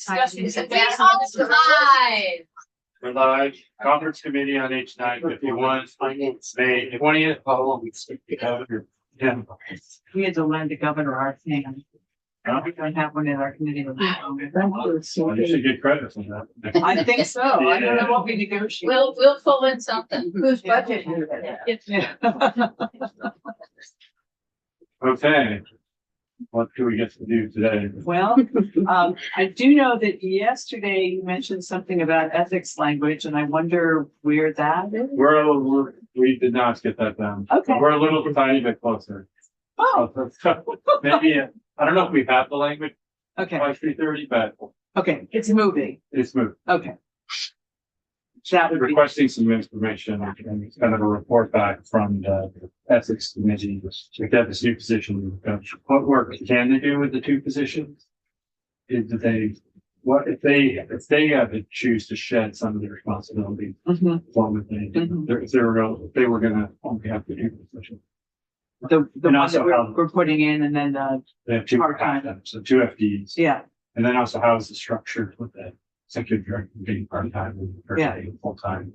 discussion. We're live. Conference committee on H.951, May 20th. Yeah. We had to lend the governor our thing. We don't have one in our committee. You should get credit for that. I think so. I don't know what we negotiate. We'll pull in something. Whose budget? Yeah. Okay. What do we get to do today? Well, I do know that yesterday you mentioned something about ethics language, and I wonder where that is. We did not get that done. Okay. We're a little tiny bit closer. Oh, Maybe, I don't know if we have the language okay. by 3:30, but Okay. It's moving. it's moved. Okay. That would be, Requesting some information and kind of a report back from the ethics committee. We got this new position. What work can they do with the two positions? If they have to choose to shed some of the responsibility, Mhm. what would they do? If they were gonna only have to do the position. the And one also that how- we're putting in, and then, They have two Part-time. part-time, so two FTEs. yeah, And then also how is it structured with the executive director being part-time and the person Yeah. being full-time?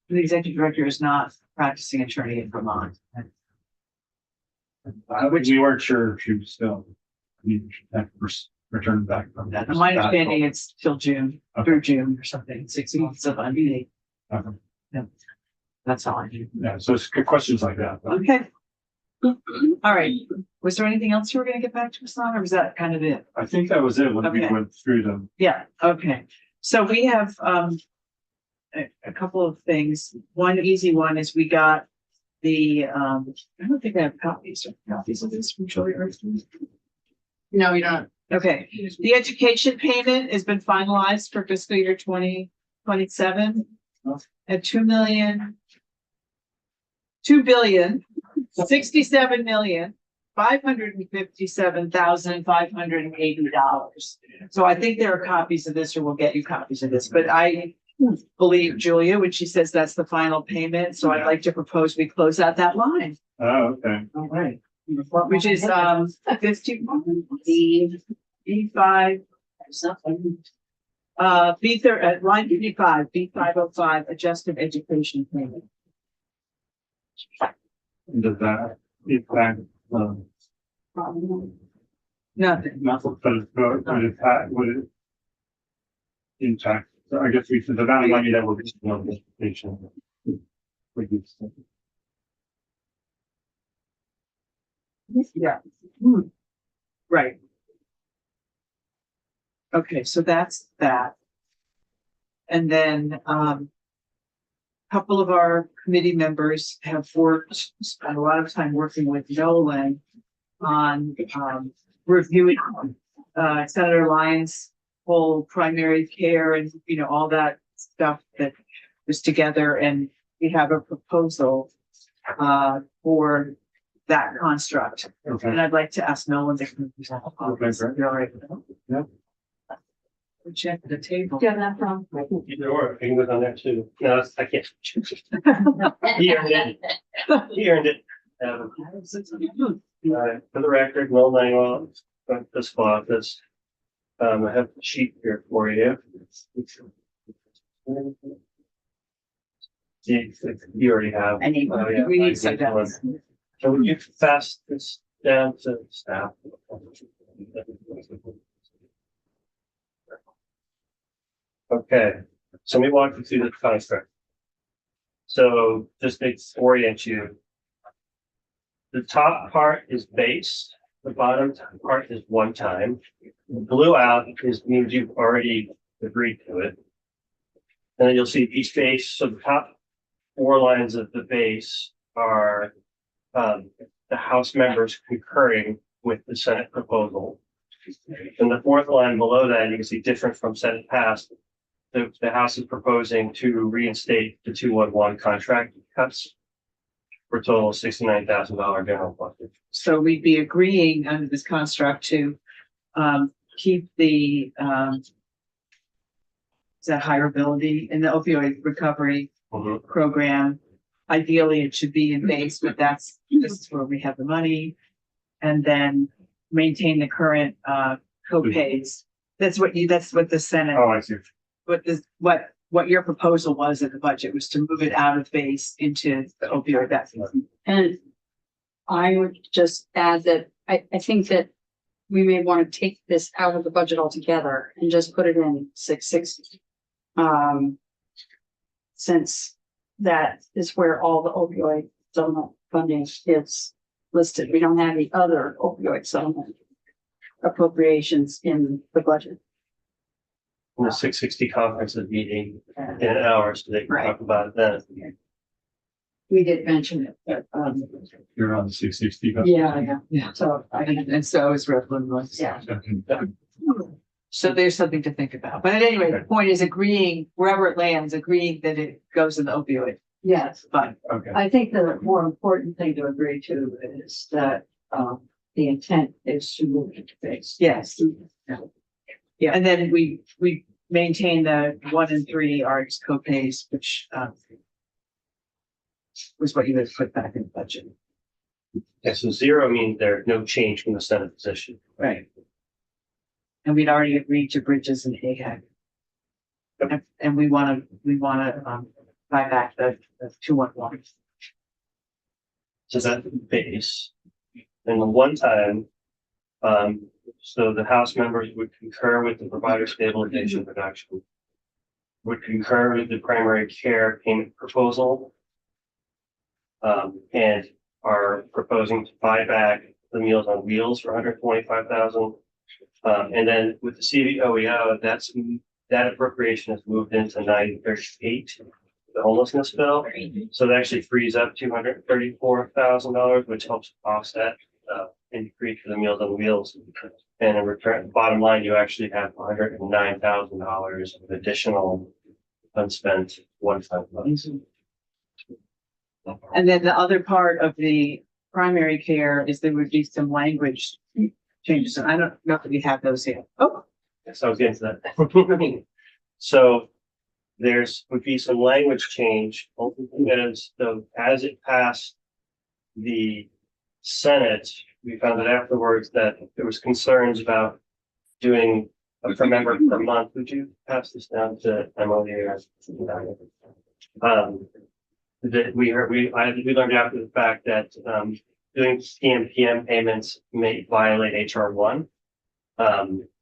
the executive director is not practicing attorney in Vermont. We weren't sure if she was still, return back from that. My understanding, it's till June, Okay. through June or something, 6 months of unpaid. Okay. That's all I do. Yeah, so it's good questions like that. Okay. All right. Was there anything else you were gonna get back to us on, or was that kind of it? I think that was it when we Okay. went through them. Yeah, okay. So we have, a couple of things. One easy one is we got the, I don't think I have copies of this from Julie Earthman. No, you don't. Okay, the education payment has been finalized for fiscal year 2027 at 2,557,557,580. So I think there are copies of this, or we'll get you copies of this, but I believe Julia when she says that's the final payment. So I'd like to propose we close out that line. Oh, okay. All right. Which is 50 B5 B3 at line 55 B505 adjusted education payment. Does that impact, Nothing. would it impact, so I guess we said the amount of money that will be on this patient. Yeah. Right. Okay, so that's that. And then, couple of our committee members have spent a lot of time working with Nolan on, reviewing, Senator Lyons' whole primary care and, all that stuff that was together. And we have a proposal, for that construct. Okay. And I'd like to ask Nolan to come present. Okay, great. You're all right with that? Yep. We check the table. Do you have that from? Either or, I can go down there too. No, I can't. He earned it. He earned it. For the record, Will Langwell, fiscal office. I have the sheet here for you. You already have. I need one. Oh, yeah, We need I some one. dollars. So would you pass this down to staff? Okay, so let me walk you through the construct. So just to orient you. The top part is base, the bottom part is one time. Blue out means you've already agreed to it. And then you'll see each base, so the top 4 lines of the base are the House members concurring with the Senate proposal. And the 4th line below that, you can see different from Senate passed. The House is proposing to reinstate the 211 contract cuts for a total of $69,000 general budget. So we'd be agreeing under this construct to, keep the, is that hireability in the opioid recovery program. Ideally, it should be in base, but this is where we have the money. And then maintain the current, co-pays that's what the Senate, Oh, I see. what your proposal was in the budget was to move it out of base into the opioid vaccine. And I would just add that I think that we may want to take this out of the budget altogether and just put it in 660. Since that is where all the opioid settlement funding is listed. We don't have the other opioid settlement appropriations in the budget. In the 660 conference is meeting in an hour, so they can talk about it then. We did mention it, but, You're on the 660. Yeah. so I think, And so is Revlin was. yeah. So there's something to think about. But anyway, the point is agreeing, wherever it lands, agreeing that it goes in the opioid Yes, fund. Okay. I think the more important thing to agree to is that, the intent is to move into phase. Yes. Yeah, and then we maintain the 1 and 3 ARDS co-pays, which was what you had put back in the budget. Yeah, so 0 means there's no change from the Senate position. Right. And we'd already agreed to bridges and AHAG. Yep. And we wanna buy back the 211. So that's the base. And the one time, so the House members would concur with the provider stabilization reduction, would concur with the primary care payment proposal, and are proposing to buy back the Meals on Wheels for $125,000. And then with the CVOEO, that appropriation has moved into 938, the homelessness bill. So that actually frees up $234,000, which helps offset increase for the Meals on Wheels. And in return, bottom line, you actually have $109,000 of additional unspent one-time funds. And then the other part of the primary care is there would be some language changes. And I don't know if we have those yet. Oh, So I was getting to that. So would be some language change, because as it passed the Senate, we found that afterwards that there was concerns about doing a per member per month. Would you pass this down to Emily or? That we learned after the fact that doing PMPM payments may violate HR 1.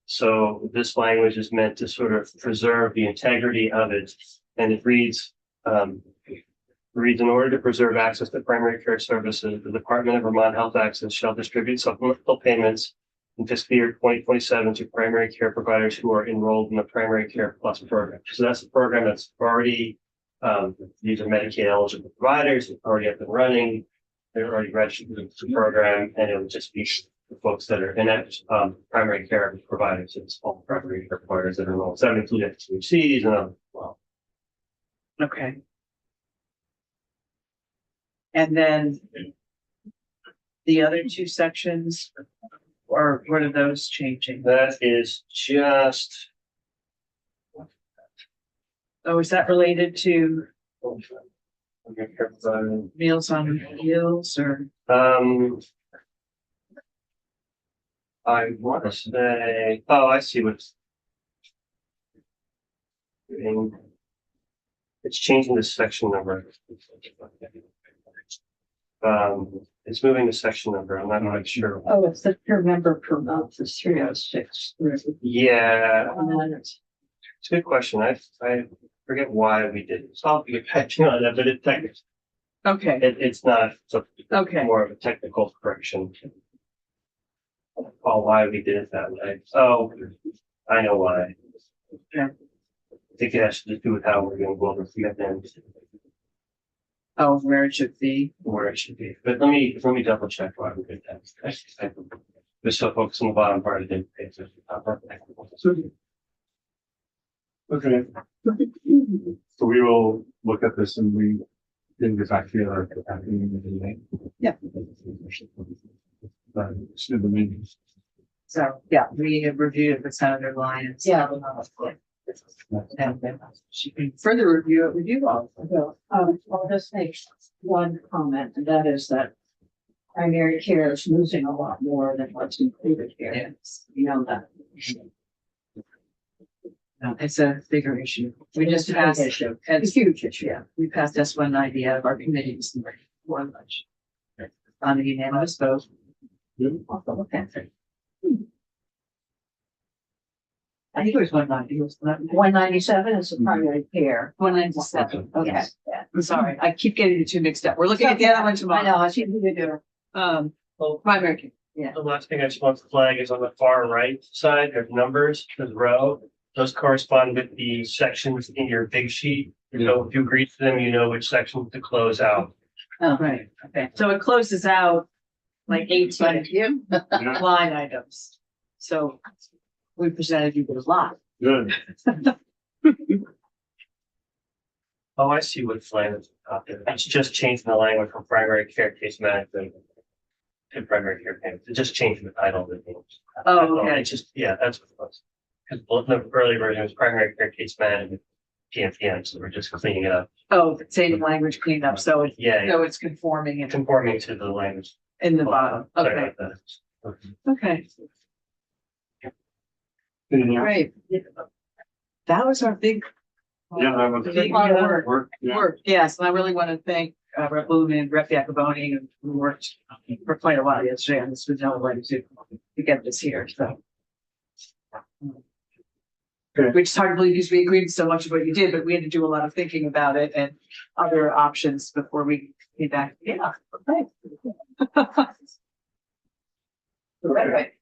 So this language is meant to sort of preserve the integrity of it, and it reads, in order to preserve access to primary care services, the Department of Vermont Health Access shall distribute supplemental payments in fiscal year 2027 to primary care providers who are enrolled in the Primary Care Plus program. So that's the program that's already, these are Medicaid eligible providers, it's already up and running, they're already registered with the program, and it would just be the folks that are in that primary care providers, it's all primary care providers that are enrolled. So that includes FQHCs and others as well. okay. And then the other 2 sections, or what are those changing? That is just. Oh, is that related to Primary care provider. Meals on Wheels or? I want to say, oh, I see what's. It's changing the section number. It's moving the section number. I'm not quite sure. Oh, it's the per member per month is 306. Yeah, And then it's, it's a good question. I forget why we did it. So I'll get back to you on that, but it's technical. Okay, It's not, so okay, more of a technical correction. Oh, why we did it that way. Oh, I know why. Okay. I think it has to do with how we're going to go over commitment, oh, where it should be. where it should be. But let me double check why we did that. We're so focused on the bottom part of the page. Okay. So we will look at this and we can get back to you or Yeah. Should the meetings. So, yeah, we have reviewed it with Senator Lyons. yeah. And then she can further review it with you all. I'll just make one comment, and that is that primary care is losing a lot more than what's included here. Yes. You know that. It's a bigger issue. We just It's a big passed, issue. and It's a huge issue. yeah, we passed S-190 out of our committee this morning for lunch. On a unanimous vote. Okay. I think it was 190. It was not 197 is the primary care. 197. Okay. Yes, yeah. I'm sorry. I keep getting the two mixed up. We're looking at the other one I tomorrow. know, I see you do. Primary care. The last thing I just want to flag is on the far right side, there's numbers, there's row. Those correspond with the sections in your big sheet. So if you agree to them, you know which sections to close out. Oh, right. Okay. So it closes out like 18 line items. So we presented you with a lot. Good. Oh, I see what flag is up there. It's just changing the language from primary care case management to primary care payments. It just changed the title of the names. Oh, okay. It's just, yeah, that's what it was. Because the early version was primary care case management, PMPM, so we're just cleaning it up. Oh, the same language cleaned up. So it's, Yeah, yeah, so it's conforming and conforming to the language. in the bottom. Sorry Okay. about that. Okay. Anything else? Great. That was our big Yeah, that was. Big work. Work, yeah. work. Yes, and I really want to thank Rep. Boone and Rep. Jacoboni, who worked for quite a while yesterday on this with no way to get this here, so. Good. Which is hard to believe because we agreed so much of what you did, but we had to do a lot of thinking about it and other options before we came back. Yeah, okay. Right.